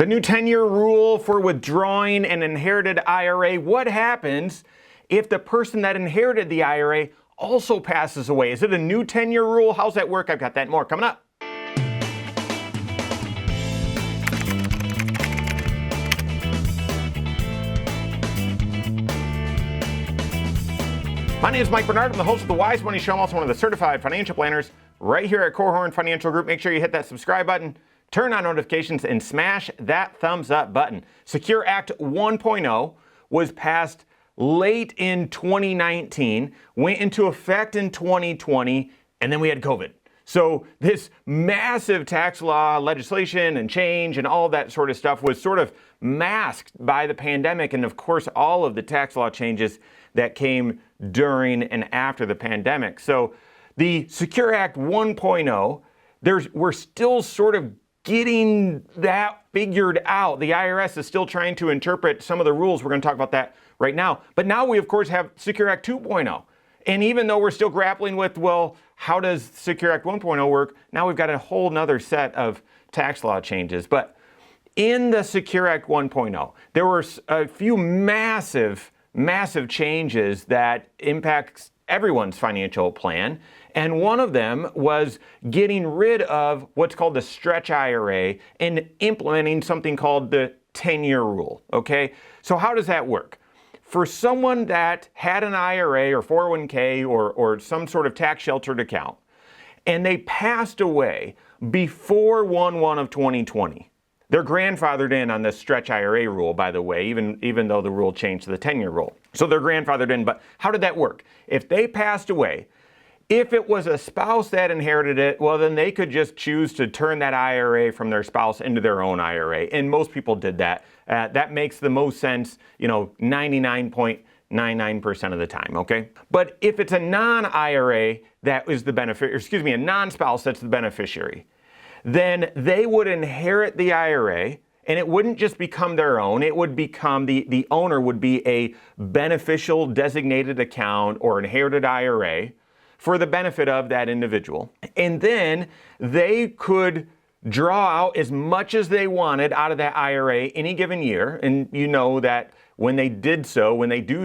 The new 10-year rule for withdrawing an inherited IRA. What happens if the person that inherited the IRA also passes away? Is it a new 10-year rule? How's that work? I've got that and more coming up. My name is Mike Bernard. I'm the host of the Wise Money Show. I'm also one of the certified financial planners right here at Korhorn Financial Group. Make sure you hit that subscribe button, turn on notifications, and smash that thumbs up button. Secure Act 1.0 was passed late in 2019, went into effect in 2020, and then we had COVID. So this massive tax law legislation and change and all that sort of stuff was sort of masked by the pandemic and, of course, all of the tax law changes that came during and after the pandemic. So the Secure Act 1.0, we're still sort of getting that figured out. The IRS is still trying to interpret some of the rules. We're going to talk about that right now. But now we, of course, have Secure Act 2.0. And even though we're still grappling with, well, how does Secure Act 1.0 work? Now we've got a whole nother set of tax law changes. But in the Secure Act 1.0, there were a few massive changes that impacts everyone's financial plan. And one of them was getting rid of what's called the stretch IRA and implementing something called the 10-year rule, okay? So how does that work? For someone that had an IRA or 401k or some sort of tax sheltered account, and they passed away before 1/1 of 2020, they're grandfathered in on the stretch IRA rule, by the way, even though the rule changed to the 10-year rule. So they're grandfathered in, but how did that work? If they passed away, if it was a spouse that inherited it, well, then they could just choose to turn that IRA from their spouse into their own IRA. And most people did that. That makes the most sense, 99.99% of the time, okay? But if it's a non-IRA that is the beneficiary, a non-spouse that's the beneficiary, then they would inherit the IRA, and it wouldn't just become their own. It would become, the owner would be a beneficial designated account or inherited IRA for the benefit of that individual. And then they could draw out as much as they wanted out of that IRA any given year. And you know that when they do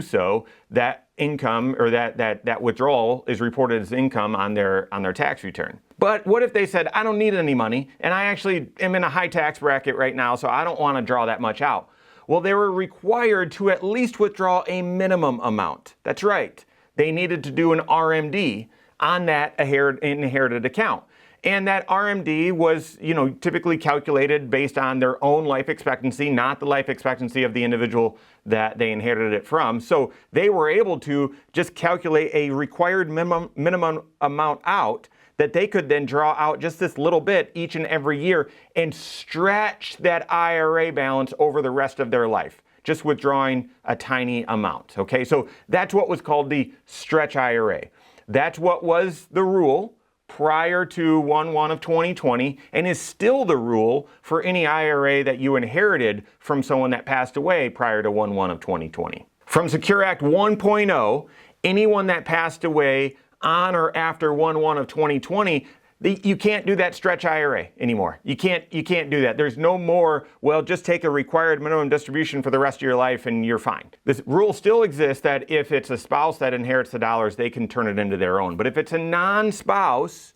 so, that income or that withdrawal is reported as income on their tax return. But what if they said, I don't need any money, and I actually am in a high tax bracket right now, so I don't want to draw that much out? Well, they were required to at least withdraw a minimum amount. That's right. They needed to do an RMD on that inherited account. And that RMD was, typically calculated based on their own life expectancy, not the life expectancy of the individual that they inherited it from. So they were able to just calculate a required minimum amount out that they could then draw out just this little bit each and every year and stretch that IRA balance over the rest of their life, just withdrawing a tiny amount, okay? So that's what was called the stretch IRA. That's what was the rule prior to 1/1 of 2020 and is still the rule for any IRA that you inherited from someone that passed away prior to 1/1 of 2020. From Secure Act 1.0, anyone that passed away on or after 1/1 of 2020, you can't do that stretch IRA anymore. You can't do that. There's no more, well, just take a required minimum distribution for the rest of your life and you're fine. This rule still exists that if it's a spouse that inherits the dollars, they can turn it into their own. But if it's a non-spouse,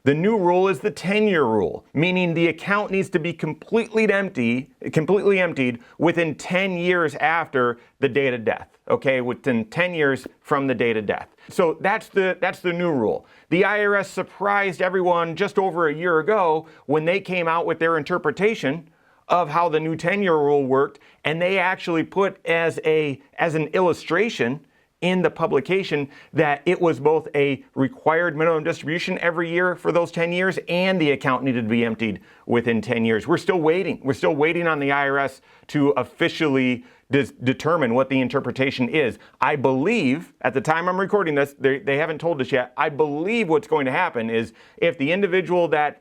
the new rule is the 10-year rule, meaning the account needs to be completely emptied within 10 years after the date of death, okay? Within 10 years from the date of death. So that's the new rule. The IRS surprised everyone just over a year ago when they came out with their interpretation of how the new 10-year rule worked, and they actually put as an illustration in the publication that it was both a required minimum distribution every year for those 10 years and the account needed to be emptied within 10 years. We're still waiting. We're still waiting on the IRS to officially determine what the interpretation is. I believe, at the time I'm recording this, they haven't told us yet, I believe what's going to happen is if the individual that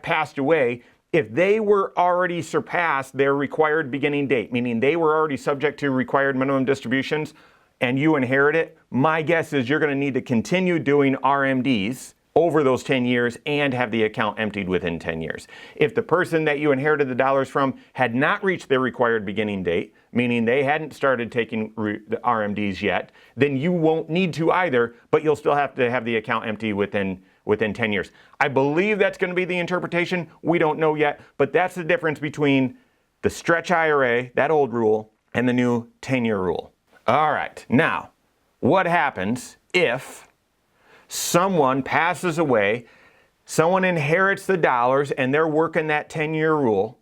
passed away, if they were already surpassed their required beginning date, meaning they were already subject to required minimum distributions, and you inherit it, my guess is you're going to need to continue doing RMDs over those 10 years and have the account emptied within 10 years. If the person that you inherited the dollars from had not reached their required beginning date, meaning they hadn't started taking the RMDs yet, then you won't need to either, but you'll still have to have the account empty within 10 years. I believe that's going to be the interpretation. We don't know yet, but that's the difference between the stretch IRA, that old rule, and the new 10-year rule. All right, now, what happens if someone passes away, someone inherits the dollars, and they're working that 10-year rule,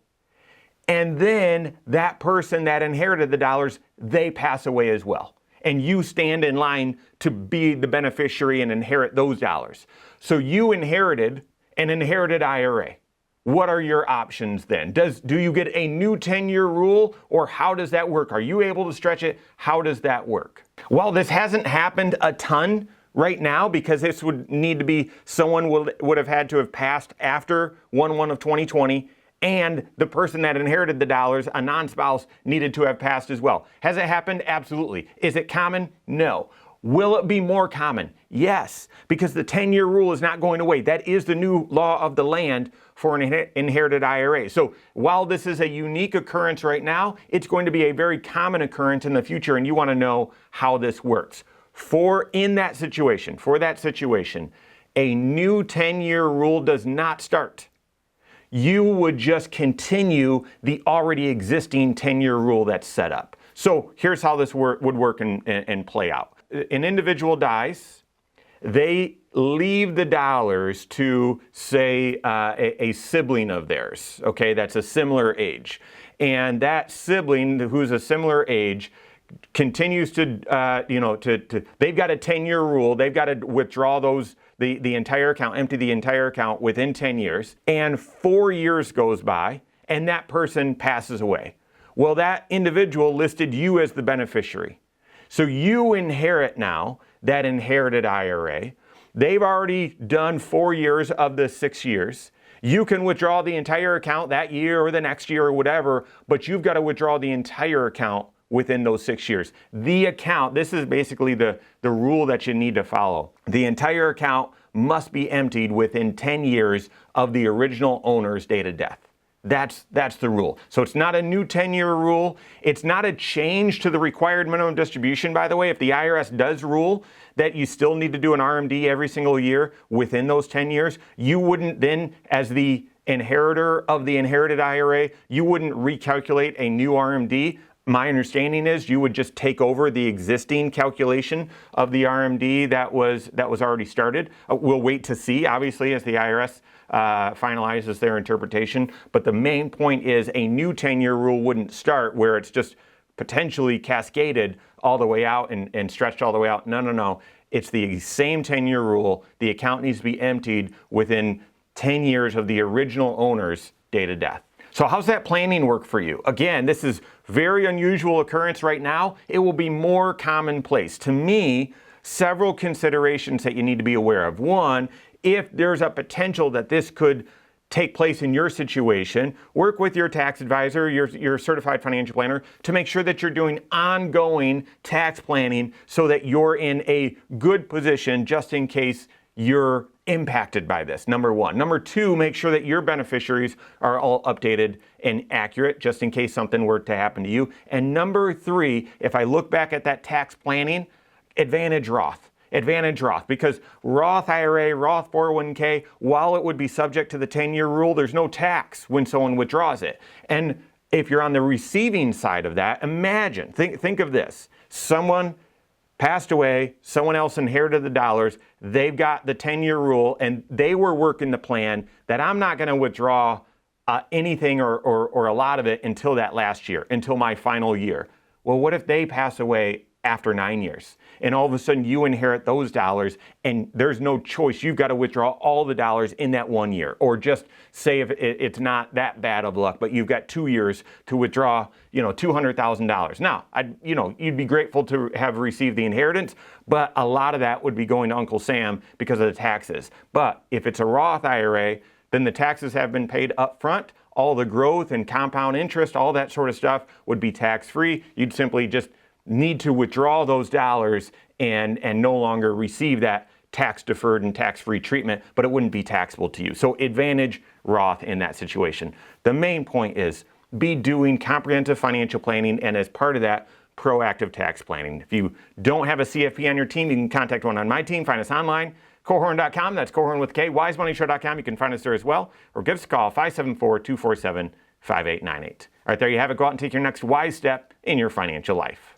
and then that person that inherited the dollars, they pass away as well, and you stand in line to be the beneficiary and inherit those dollars. So you inherited an inherited IRA. What are your options then? Do you get a new 10-year rule, or how does that work? Are you able to stretch it? How does that work? Well, this hasn't happened a ton right now because this would need to be someone would have had to have passed after 1/1 of 2020, and the person that inherited the dollars, a non-spouse, needed to have passed as well. Has it happened? Absolutely. Is it common? No. Will it be more common? Yes, because the 10-year rule is not going away. That is the new law of the land for an inherited IRA. So while this is a unique occurrence right now, it's going to be a very common occurrence in the future, and you want to know how this works. For that situation, a new 10-year rule does not start. You would just continue the already existing 10-year rule that's set up. So here's how this would work and play out. An individual dies, they leave the dollars to, say, a sibling of theirs, okay, that's a similar age. And that sibling who's a similar age continues to, they've got a 10-year rule, they've got to withdraw the entire account, empty the entire account within 10 years, and 4 years goes by, and that person passes away. Well, that individual listed you as the beneficiary. So you inherit now that inherited IRA. They've already done 4 years of the 6 years. You can withdraw the entire account that year or the next year or whatever, but you've got to withdraw the entire account within those 6 years. The account, this is basically the rule that you need to follow. The entire account must be emptied within 10 years of the original owner's date of death. That's the rule. So it's not a new 10-year rule. It's not a change to the required minimum distribution, by the way. If the IRS does rule that you still need to do an RMD every single year within those 10 years, you wouldn't then, as the inheritor of the inherited IRA, you wouldn't recalculate a new RMD. My understanding is you would just take over the existing calculation of the RMD that was already started. We'll wait to see, obviously, as the IRS finalizes their interpretation. But the main point is a new 10-year rule wouldn't start where it's just potentially cascaded all the way out and stretched all the way out. No. It's the same 10-year rule. The account needs to be emptied within 10 years of the original owner's date of death. So how's that planning work for you? Again, this is very unusual occurrence right now. It will be more commonplace. To me, several considerations that you need to be aware of. One, if there's a potential that this could take place in your situation, work with your tax advisor, your certified financial planner, to make sure that you're doing ongoing tax planning so that you're in a good position just in case you're impacted by this, number one. Number two, make sure that your beneficiaries are all updated and accurate just in case something were to happen to you. And number three, if I look back at that tax planning, advantage Roth, because Roth IRA, Roth 401k, while it would be subject to the 10-year rule, there's no tax when someone withdraws it. And if you're on the receiving side of that, imagine, think of this. Someone passed away, someone else inherited the dollars, they've got the 10-year rule, and they were working the plan that I'm not going to withdraw anything or a lot of it until that last year, until my final year. Well, what if they pass away after 9 years? And all of a sudden you inherit those dollars and there's no choice. You've got to withdraw all the dollars in that 1 year. Or just say if it's not that bad of luck, but you've got 2 years to withdraw, $200,000. Now, you'd be grateful to have received the inheritance, but a lot of that would be going to Uncle Sam because of the taxes. But if it's a Roth IRA, then the taxes have been paid up front. All the growth and compound interest, all that sort of stuff would be tax-free. You'd simply just need to withdraw those dollars and no longer receive that tax deferred and tax-free treatment, but it wouldn't be taxable to you. So advantage Roth in that situation. The main point is be doing comprehensive financial planning, and as part of that, proactive tax planning. If you don't have a CFP on your team, you can contact one on my team. Find us online, Korhorn.com. That's Korhorn with K. WiseMoneyShow.com. You can find us there as well, or give us a call, 574-247-5898. All right, there you have it. Go out and take your next wise step in your financial life.